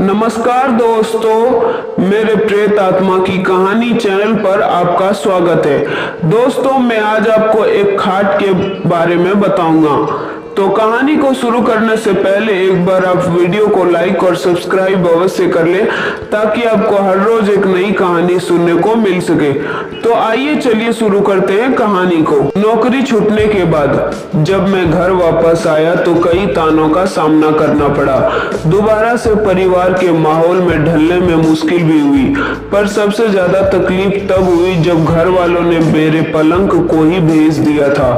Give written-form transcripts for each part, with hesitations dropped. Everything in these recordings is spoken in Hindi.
नमस्कार दोस्तों, मेरे प्रेत आत्मा की कहानी चैनल पर आपका स्वागत है। दोस्तों, मैं आज आपको एक खाट के बारे में बताऊंगा। तो कहानी को शुरू करने से पहले एक बार आप वीडियो को लाइक और सब्सक्राइब अवश्य कर लें ताकि आपको हर रोज एक नई कहानी सुनने को मिल सके। तो आइए चलिए शुरू करते हैं कहानी को। नौकरी छूटने के बाद जब मैं घर वापस आया तो कई तानों का सामना करना पड़ा। दोबारा से परिवार के माहौल में ढलने में मुश्किल भी हुई, पर सबसे ज्यादा तकलीफ तब हुई जब घर वालों ने मेरे पलंग को ही भेज दिया था।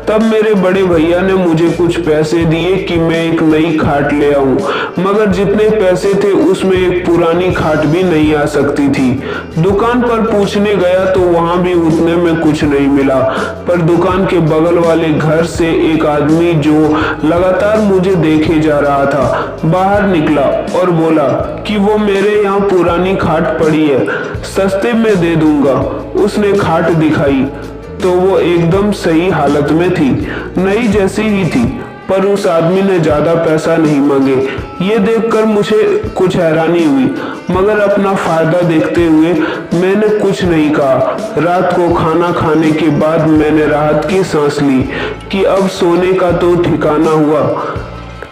तब मेरे बड़े भैया ने मुझे कुछ पैसे दिए कि मैं एक नई खाट ले आऊं, मगर जितने पैसे थे उसमें एक पुरानी खाट भी नहीं आ सकती थी। दुकान पर पूछने गया तो वहां भी उतने में कुछ नहीं मिला, पर दुकान के बगल वाले घर से एक आदमी जो लगातार मुझे देखे जा रहा था बाहर निकला और बोला कि वो मेरे यहाँ पुरानी खाट पड़ी है, सस्ते में दे दूंगा। उसने खाट दिखाई तो वो एकदम सही हालत में थी, नई जैसी ही थी, पर उस आदमी ने ज्यादा पैसा नहीं मांगे। ये देखकर मुझे कुछ हैरानी हुई, मगर अपना फायदा देखते हुए मैंने कुछ नहीं कहा। रात को खाना खाने के बाद मैंने राहत की सांस ली कि अब सोने का तो ठिकाना हुआ।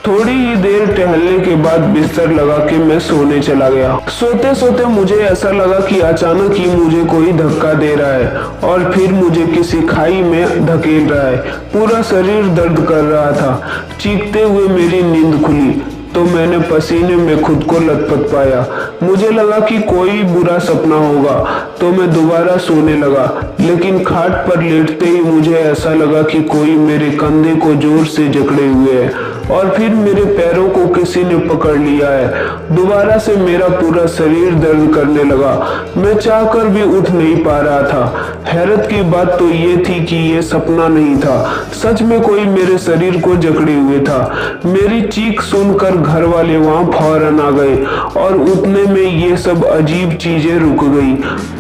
थोड़ी ही देर टहलने के बाद बिस्तर लगा के मैं सोने चला गया। सोते सोते मुझे ऐसा लगा कि अचानक ही मुझे कोई धक्का दे रहा है और फिर मुझे किसी खाई में धकेल रहा है। पूरा शरीर दर्द कर रहा था। चीखते हुए मेरी नींद खुली तो मैंने पसीने में खुद को लथपथ पाया। मुझे लगा कि कोई बुरा सपना होगा तो मैं दोबारा सोने लगा, लेकिन खाट पर लेटते ही मुझे ऐसा लगा कि कोई मेरे कंधे को जोर से जकड़े हुए है और फिर मेरे पैरों को किसी ने पकड़ लिया है। दोबारा से मेरा पूरा शरीर दर्द करने लगा। मैं चाहकर भी उठ नहीं पा रहा था। हैरत की बात तो ये थी कि ये सपना नहीं था, सच में कोई मेरे शरीर को जकड़े हुए था। मेरी चीख सुनकर घर वाले वहां फौरन आ गए और उतने में ये सब अजीब चीजें रुक गई।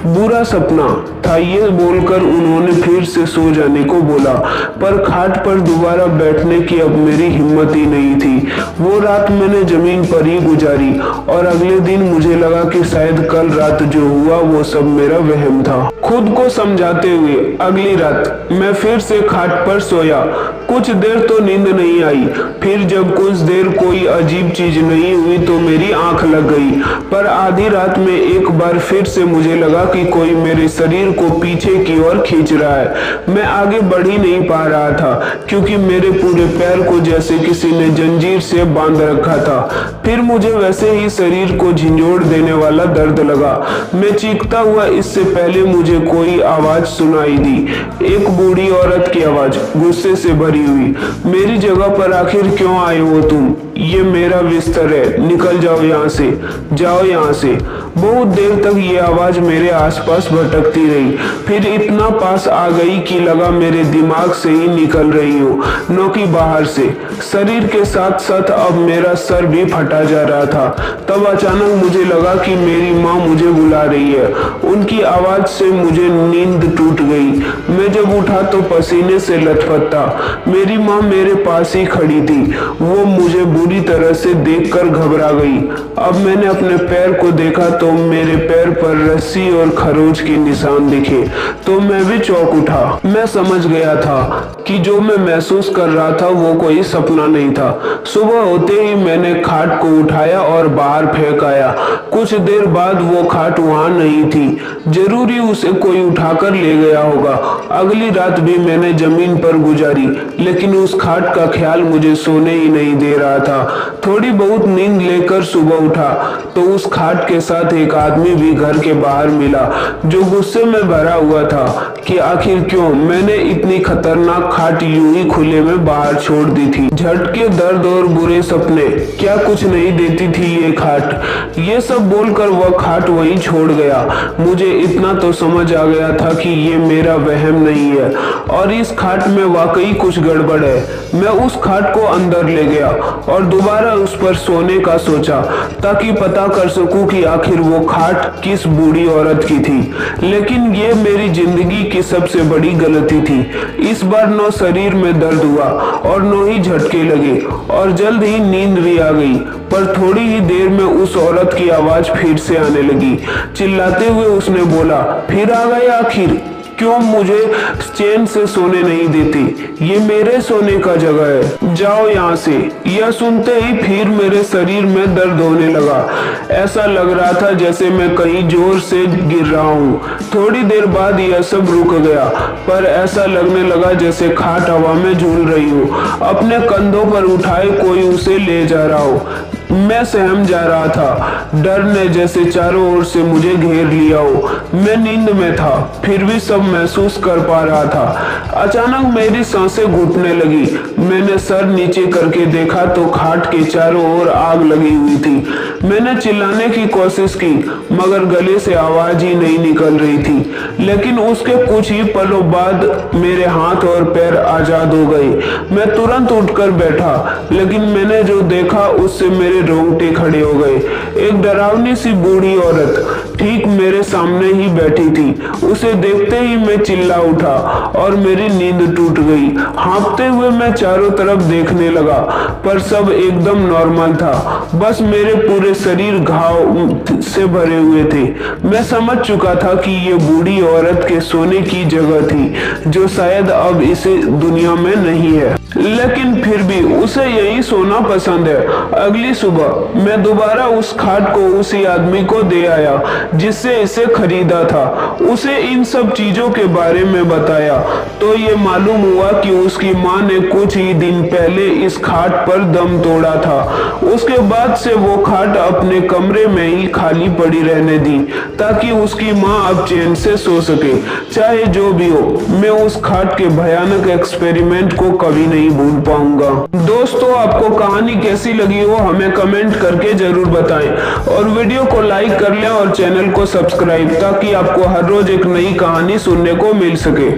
बुरा सपना था ये बोलकर उन्होंने फिर से सो जाने को बोला, पर खाट पर दोबारा बैठने की अब मेरी हिम्मत ही नहीं थी। वो रात मैंने जमीन पर ही गुजारी और अगले दिन मुझे लगा कि शायद कल रात जो हुआ वो सब मेरा वहम था। खुद को समझाते हुए अगली रात मैं फिर से खाट पर सोया। कुछ देर तो नींद नहीं आई, फिर जब कुछ देर कोई अजीब चीज नहीं हुई तो मेरी आंख लग गई, पर आधी रात में एक बार फिर से मुझे लगा कि कोई मेरे शरीर को पीछे की ओर खींच रहा है। मैं आगे बढ़ ही नहीं पा रहा था क्योंकि मेरे पूरे पैर को जैसे किसी ने जंजीर से बांध रखा था। फिर मुझे वैसे ही शरीर को झंझोड़ देने वाला दर्द लगा। मैं चीखता हुआ इससे पहले मुझे कोई आवाज सुनाई दी, एक बूढ़ी औरत की आवाज, गुस्से से भरी हुई। मेरी जगह पर आखिर क्यों आए हो तुम? ये मेरा बिस्तर है, निकल जाओ यहाँ से, जाओ यहाँ से। बहुत देर तक ये आवाज मेरे आसपास भटकती रही, फिर इतना पास आ गई कि लगा मेरे दिमाग से ही निकल रही हो, न कि बाहर से। शरीर के साथ साथ अब मेरा सर भी फटा जा रहा था। तब अचानक मुझे लगा कि मेरी माँ मुझे बुला रही है। उनकी आवाज से मुझे नींद टूट गई। मैं जब उठा तो पसीने से लथपथ था। मेरी माँ मेरे पास ही खड़ी थी। वो मुझे बुरी तरह से देखकर घबरा गई। अब मैंने अपने पैर को देखा तो मेरे पैर पर रस्सी और खरोच के निशान दिखे तो मैं भी चौंक उठा। मैं समझ गया था कि जो मैं महसूस कर रहा था वो कोई सपना नहीं था। सुबह होते ही मैंने खाट को उठाया और बाहर फेंक आया। कुछ देर बाद वो खाट वहां नहीं थी, जरूरी उसे कोई उठाकर ले गया होगा। अगली रात भी मैंने जमीन पर गुजारी, लेकिन उस खाट का ख्याल मुझे सोने ही नहीं दे रहा था। थोड़ी बहुत नींद लेकर सुबह उठा तो उस खाट के साथ एक आदमी भी घर के बाहर मिला जो गुस्से में भरा हुआ था कि आखिर क्यों मैंने इतनी खतरनाक खाट यूं ही खुले में बाहर छोड़ दी थी। झटके, दर्द और बुरे सपने, क्या कुछ नहीं देती थी ये खाट? ये सब बोलकर वह खाट वहीं छोड़ गया। मुझे इतना तो समझ आ गया था कि ये मेरा वहम नहीं है और इस खाट में वाकई कुछ गड़बड़ है। मैं उस खाट को अंदर ले गया और दोबारा उस पर सोने का सोचा ताकि पता कर सकूं कि आखिर वो खाट किस बूढ़ी औरत की थी। लेकिन ये मेरी जिंदगी की सबसे बड़ी गलती थी। इस बार न शरीर में दर्द हुआ और न ही झटके लगे और जल्द ही नींद भी आ गई। पर थोड़ी ही देर में उस औरत की आवाज फिर से आने लगी। चिल्लाते हुए उसने बोला, फिर आ गए आखिर? क्यों मुझे चैन से सोने नहीं देती? ये मेरे सोने का जगह है, जाओ यहाँ से। यह सुनते ही फिर मेरे शरीर में दर्द होने लगा। ऐसा लग रहा था जैसे मैं कहीं जोर से गिर रहा हूँ। थोड़ी देर बाद यह सब रुक गया, पर ऐसा लगने लगा जैसे खाट हवा में झूल रही हो, अपने कंधों पर उठाए कोई उसे ले जा रहा हो। मैं सहम जा रहा था। डर ने जैसे चारों ओर से मुझे घेर लिया हो। मैं नींद में था, फिर भी सब महसूस कर पा रहा था। अचानक मेरी सांसें घुटने लगी। मैंने सर नीचे करके देखा तो खाट के चारों ओर आग लगी हुई थी। मैंने चिल्लाने की कोशिश की, मगर गले से आवाज ही नहीं निकल रही थी। लेकिन उसके कुछ ही पलों बाद मेरे हाथ और पैर आजाद हो गए। मैं तुरंत उठकर बैठा, लेकिन मैंने जो देखा उससे मेरे रोंगटे खड़े हो गए। एक डरावनी सी बूढ़ी औरत ठीक मेरे सामने ही बैठी थी। उसे देखते ही मैं चिल्ला उठा और मेरी नींद टूट गई। हाँफते हुए मैं चारों तरफ देखने लगा, पर सब एकदम नॉर्मल था। बस मेरे पूरे शरीर घाव से भरे हुए थे। मैं समझ चुका था कि ये बूढ़ी औरत के सोने की जगह थी, जो शायद अब इस दुनिया में नहीं है, लेकिन फिर भी उसे यही सोना पसंद है। अगली सुबह मैं दोबारा उस खाट को उसी आदमी को दे आया जिससे इसे खरीदा था। उसे इन सब चीजों के बारे में बताया तो ये मालूम हुआ कि उसकी माँ ने कुछ ही दिन पहले इस खाट पर दम तोड़ा था। उसके बाद से वो खाट अपने कमरे में ही खाली पड़ी रहने दी, ताकि उसकी माँ अब चैन से सो सके। चाहे जो भी हो, मैं उस खाट के भयानक एक्सपेरिमेंट को कभी नहीं भूल पाऊंगा। दोस्तों, आपको कहानी कैसी लगी हो हमें कमेंट करके जरूर बताएं और वीडियो को लाइक कर लें और चैनल को सब्सक्राइब, ताकि आपको हर रोज एक नई कहानी सुनने को मिल सके।